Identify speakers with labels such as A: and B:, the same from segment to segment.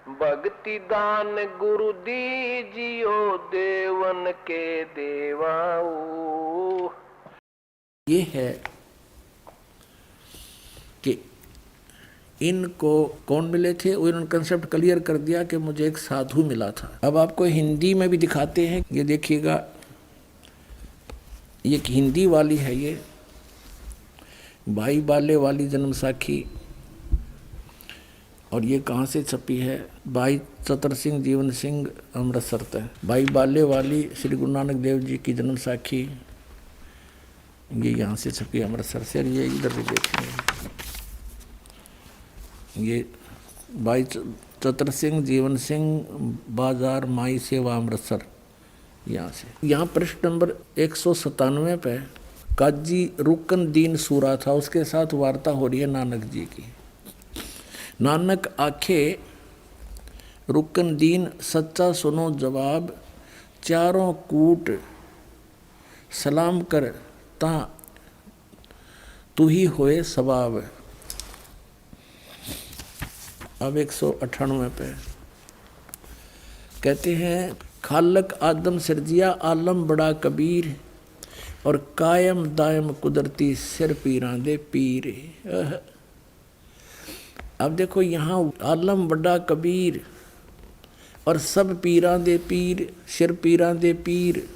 A: भक्ति दान गुरु दीजियो देवन के देवाओ।
B: ये है कि इनको कौन मिले थे, उन्होंने कंसेप्ट क्लियर कर दिया कि मुझे एक साधु मिला था। अब आपको हिंदी में भी दिखाते हैं, ये देखिएगा, ये हिंदी वाली है, ये भाई बाले वाली जन्म साखी, और ये कहाँ से छपी है, भाई चतर सिंह जीवन सिंह अमृतसर तक। भाई बाले वाली श्री गुरु नानक देव जी की जन्म साखी, ये यहाँ से छपी अमृतसर से। और ये इधर भी देखेंगे, ये भाई चतर सिंह जीवन सिंह बाजार माई सेवा अमृतसर, यहाँ से। यहाँ पृष्ठ नंबर 197 पे काजी रुकन दीन सूरा था, उसके साथ वार्ता हो रही है नानक जी की। नानक आखे रुकन दीन सच्चा सुनो जवाब, चारों कूट सलाम कर ता तू ही होए सवाब। अब 198 पे कहते हैं, खालक आदम सिरजिया आलम बड़ा कबीर, और कायम दायम कुदरती सिर पीरां दे पीर। अब देखो यहाँ आलम बड़ा कबीर और सब पीरां दे पीर, सिर पीरां दे पीर,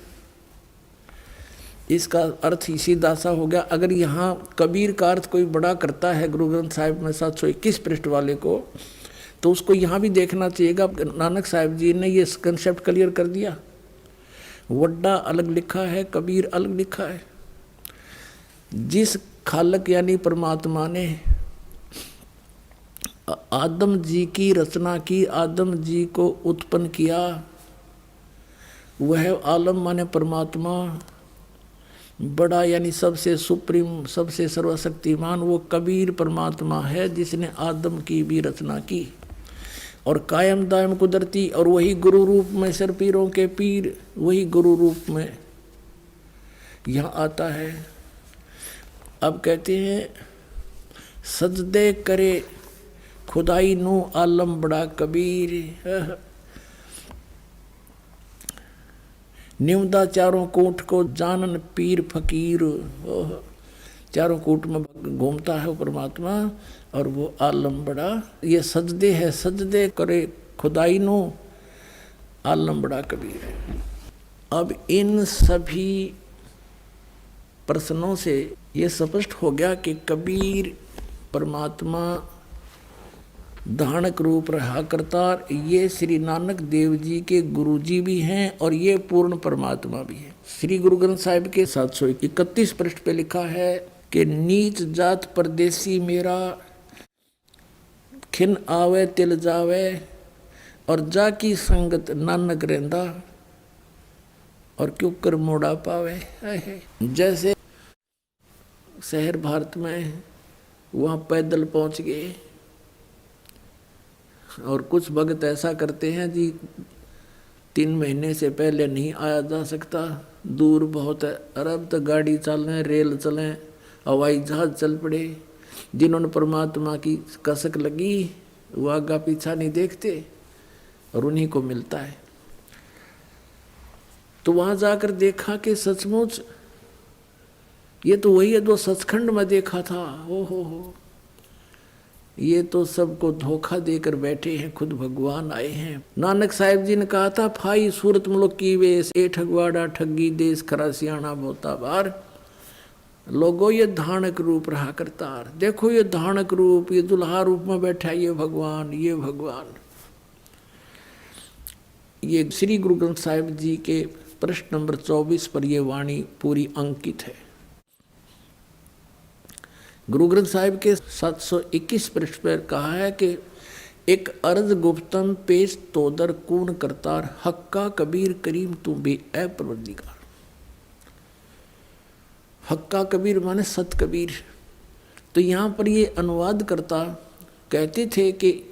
B: इसका अर्थ इसी दासा हो गया। अगर यहाँ कबीर का अर्थ कोई बड़ा करता है गुरु ग्रंथ साहिब में 721 पृष्ठ वाले को, तो उसको यहाँ भी देखना चाहिएगा। नानक साहिब जी ने ये कंसेप्ट क्लियर कर दिया, वड्डा अलग लिखा है, कबीर अलग लिखा है। जिस खालक यानी परमात्मा ने आदम जी की रचना की, आदम जी को उत्पन्न किया, वह आलम माने परमात्मा, बड़ा यानी सबसे सुप्रीम, सबसे सर्वशक्तिमान, वो कबीर परमात्मा है जिसने आदम की भी रचना की। और कायम दायम कुदरती, और वही गुरु रूप में सिर पीरों के पीर, वही गुरु रूप में यहाँ आता है। अब कहते हैं, सजदे करे खुदाई नु आलम बड़ा कबीर, निमदा चारों कोट को जानन पीर फकीर। चारों कोट में घूमता है वो परमात्मा, और वो आलम बड़ा, ये सजदे है, सजदे करे खुदाई नो आलम बड़ा कबीर। अब इन सभी प्रश्नों से ये स्पष्ट हो गया कि कबीर परमात्मा धानक रूप रहा करतार, ये श्री नानक देव जी के गुरु जी भी हैं और ये पूर्ण परमात्मा भी है। श्री गुरु ग्रंथ साहिब के 731 पृष्ठ पे लिखा है कि नीच जात परदेसी मेरा, खिन आवे तिल जावे, और जाकी संगत नानक रेंदा, और क्यों कर मोड़ा पावे। जैसे शहर भारत में वहाँ पैदल पहुँच गए, और कुछ भगत ऐसा करते हैं जी 3 महीने से पहले नहीं आया जा सकता, दूर बहुत है, अरब तक गाड़ी चलें, रेल चलें, हवाई जहाज चल पड़े। जिन्होंने परमात्मा की कसक लगी वो आगा पीछा नहीं देखते, और उन्हीं को मिलता है। तो वहाँ जाकर देखा कि सचमुच ये तो वही है जो सचखंड में देखा था। हो ये तो सबको धोखा देकर बैठे हैं, खुद भगवान आए हैं। नानक साहिब जी ने कहा था, फाई सूरत मुल्क की वेश, ए ठगवाड़ा ठगी देश, खरा सियाणा बोता बार। लोगों ये धानक रूप रहा करतार, देखो ये धानक रूप, ये दुल्हा रूप में बैठा है, ये भगवान, ये भगवान। ये श्री गुरु ग्रंथ साहिब जी के पृष्ठ नंबर 24 पर ये वाणी पूरी अंकित है। गुरु ग्रंथ साहिब के 721 पृष्ठ पर कहा है कि एक अर्ज गुप्तम पेश तोदर कून करतार, हक्का कबीर करीम तू बे ए परवरदिगार। हक्का कबीर माने सत कबीर। तो यहाँ पर ये अनुवाद करता कहते थे कि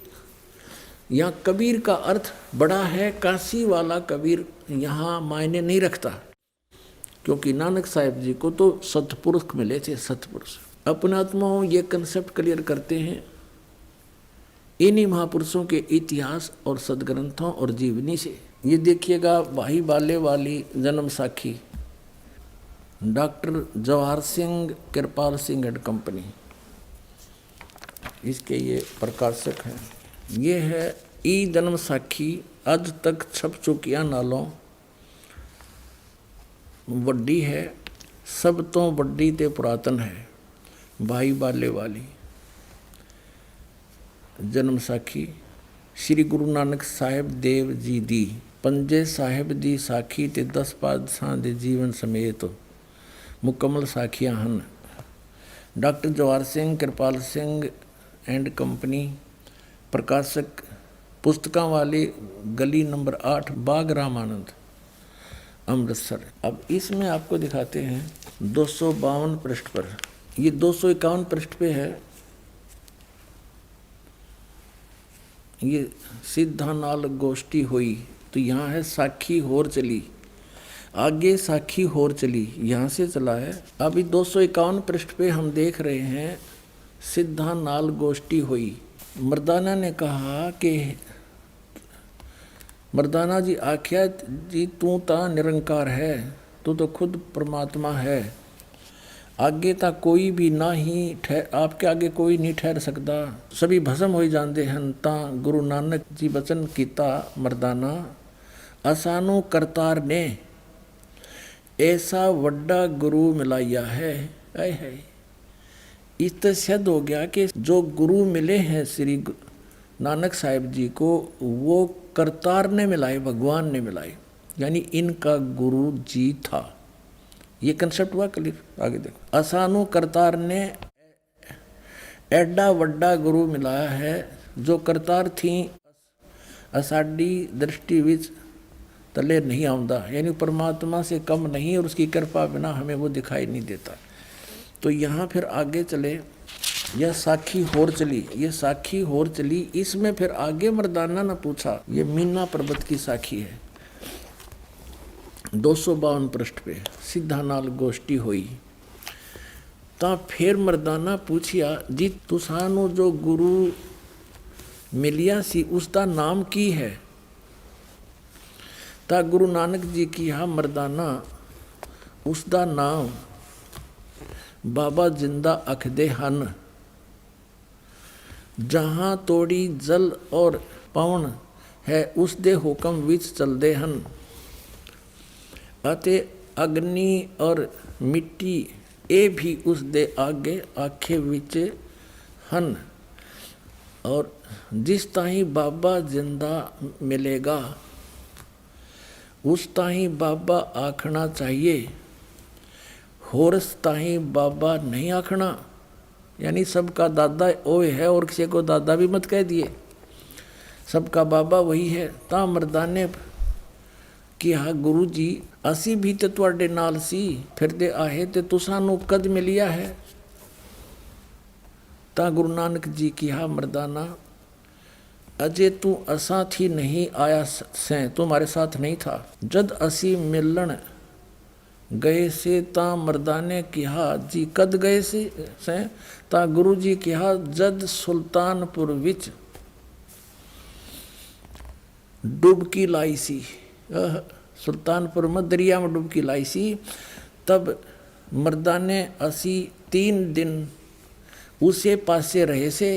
B: यहाँ कबीर का अर्थ बड़ा है, काशी वाला कबीर यहाँ मायने नहीं रखता, क्योंकि नानक साहिब जी को तो सतपुरुष मिले थे, सतपुरुष। अपने आत्माओं ये कंसेप्ट क्लियर करते हैं इन्हीं महापुरुषों के इतिहास और सदग्रंथों और जीवनी से। ये देखिएगा, भाई बाले वाली जन्म साखी, doctor Jawahar Singh Kirpal Singh and company, इसके ये प्रकाशक हैं। ये है ई जन्म साखी, अज तक छप चुकिया नालों वड्डी है, सब तो वड्डी ते पुरातन है, भाई बाले वाली जन्म साखी। श्री गुरु नानक साहिब देव जी दी पंजे साहिब दी साखी ते 10 पातशाह दे जीवन समेत मुकम्मल साखियां ਹਨ। Doctor Jawahar Singh Kirpal Singh and company, प्रकाशक पुस्तकों वाले, गली नंबर 8, बाग रामानंद, अमृतसर। अब इसमें आपको दिखाते हैं 252 पृष्ठ पर, ये 251 पृष्ठ पे है। ये सिद्धा नाल गोष्ठी हुई, तो यहाँ है साखी होर चली, आगे साखी होर चली, यहाँ से चला है। अभी 251 पृष्ठ पे हम देख रहे हैं सिद्धा नाल गोष्ठी हुई। मर्दाना ने कहा कि मर्दाना जी आख्या जी तू ता निरंकार है, तू तो खुद परमात्मा है, आगे तक कोई भी ना ही आपके आगे कोई नहीं ठहर सकता, सभी भस्म हो जाते हैं। ता गुरु नानक जी वचन कीता मर्दाना, असानू करतार ने ऐसा वड्डा गुरु मिलाया है। है इस तो सिद्ध हो गया कि जो गुरु मिले हैं श्री नानक साहिब जी को, वो करतार ने मिलाए, भगवान ने मिलाए, यानी इनका गुरु जी था। ये कंसेप्ट हुआ क्लियर। आगे देखो, असानू करतार ने एडा वड्डा गुरु मिलाया है, जो करतार थी असाडी दृष्टि विच तले नहीं आउंदा, यानी परमात्मा से कम नहीं, और उसकी कृपा बिना हमें वो दिखाई नहीं देता। तो यहाँ फिर आगे चले, यह साखी होर चली, ये साखी होर चली, इसमें फिर आगे मर्दाना ने पूछा, ये मीना पर्वत की साखी है, 252 पृष्ठ पे, सिद्धा नाल गोष्ठी हुई। ता फिर मर्दाना पूछिया जी तुसानू जो गुरु मिलिया सी उसका नाम की है। ता गुरु नानक जी की हा मर्दाना, उसका नाम बाबा जिंदा अखदे हन, जहाँ तोड़ी जल और पवन है उस दे हुक्म विच चलदे हन, अते अग्नि और मिट्टी ए भी उस दे आगे आखे विच हन, और जिस ताही बाबा जिंदा मिलेगा उस ताही बाबा आखना चाहिए, होरस ताही बाबा नहीं आखना, यानी सबका दादा ओए है और किसी को दादा भी मत कह दिए, सबका बाबा वही है। ता मर्दाने कि हाँ गुरु जी असी भी तो तुहाडे नाल सी फिरदे आहे ते तुसानू कद मिलिया है। ता गुरु नानक जी की हा मर्दाना, अजे तू असा थी नहीं आया से, तुम्हारे साथ नहीं था, जद असी मिलन गए से। ता मर्दाने कहा जी कद गए से। ता गुरु जी कहा जद सुल्तानपुर विच डुबकी लाई सी, सुल्तानपुर में दरिया में डुबकी लाई सी, तब मर्दाने असी 3 दिन उसे पासे रहे से,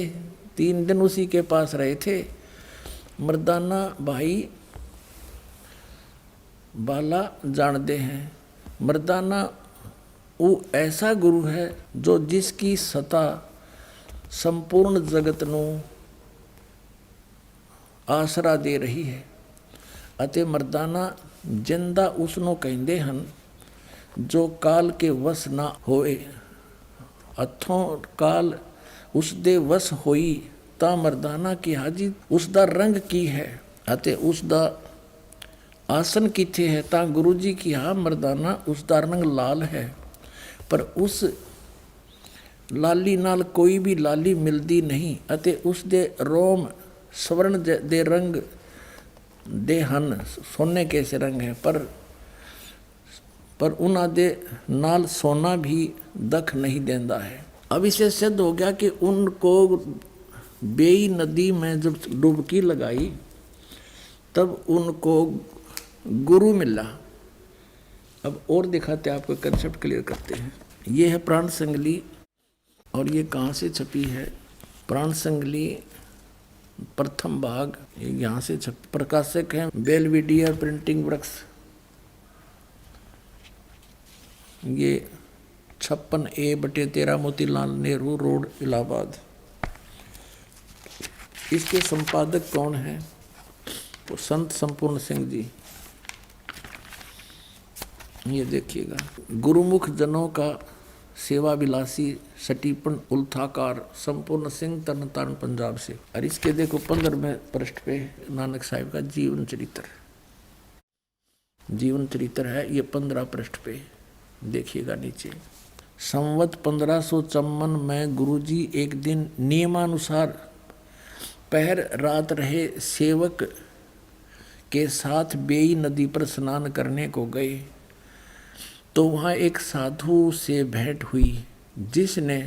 B: 3 दिन उसी के पास रहे थे। मर्दाना भाई बाला जानते हैं, मर्दाना वो ऐसा गुरु है जो जिसकी सत्ता संपूर्ण जगत नू आसरा दे रही है, अते मर्दाना जिंदा उसनों कहते हैं जो काल के वश ना होए, अथों काल उस दे वश होई। ता मर्दाना की हाजी उसका रंग की है अते उसका आसन किथे है। ता गुरु जी की हा मर्दाना उसका रंग लाल है, पर उस लाली नाल कोई भी लाली मिलती नहीं, अते उस दे रोम स्वर्ण दे रंग दे हन, सोने के से रंग है, पर उन्हां दे नाल सोना भी दख नहीं देंदा है। अब इसे सिद्ध हो गया कि उनको बेई नदी में जब डुबकी लगाई तब उनको गुरु मिला। अब और दिखाते हैं, आपको कंसेप्ट क्लियर करते हैं। ये है प्राण संगली, और ये कहाँ से छपी है? प्राण संगली प्रथम भाग यहाँ से छप, प्रकाशक है बेलविडियर प्रिंटिंग वर्क्स। ये 56A/13 मोतीलाल नेहरू रोड इलाहाबाद। इसके संपादक कौन है? वो संत संपूर्ण सिंह जी। ये देखिएगा, गुरुमुख जनों का सेवा विलासी सटीपन उल्थाकार संपूर्ण सिंह तरनतारण पंजाब से। और इसके देखो 15वें पृष्ठ पे नानक साहिब का जीवन चरित्र, जीवन चरित्र है ये 15 पृष्ठ पे देखिएगा नीचे। संवत 1554 में गुरुजी एक दिन नियमानुसार पहर रात रहे सेवक के साथ बेई नदी पर स्नान करने को गए, तो वहाँ एक साधु से भेंट हुई जिसने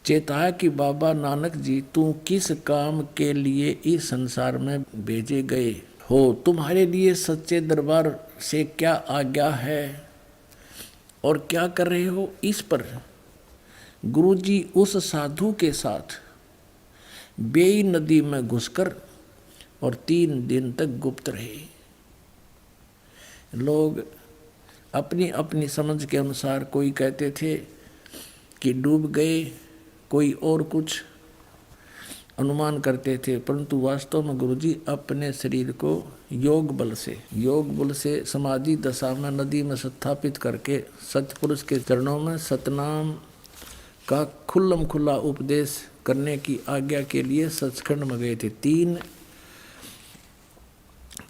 B: चेताया कि बाबा नानक जी तुम किस काम के लिए इस संसार में भेजे गए हो, तुम्हारे लिए सच्चे दरबार से क्या आज्ञा है और क्या कर रहे हो। इस पर गुरुजी उस साधु के साथ बेई नदी में घुसकर और 3 दिन तक गुप्त रहे। लोग अपनी अपनी समझ के अनुसार कोई कहते थे कि डूब गए, कोई और कुछ अनुमान करते थे, परंतु वास्तव में गुरुजी अपने शरीर को योग बल से समाधि दशा में नदी में स्थापित करके सतपुरुष के चरणों में सतनाम का खुल्लम खुल्ला उपदेश करने की आज्ञा के लिए सचखंड में गए थे। 3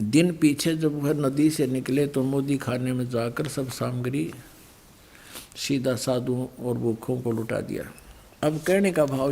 B: दिन पीछे जब वह नदी से निकले तो मोदी खाने में जाकर सब सामग्री सीधा साधुओं और भूखों को लुटा दिया। अब कहने का भाव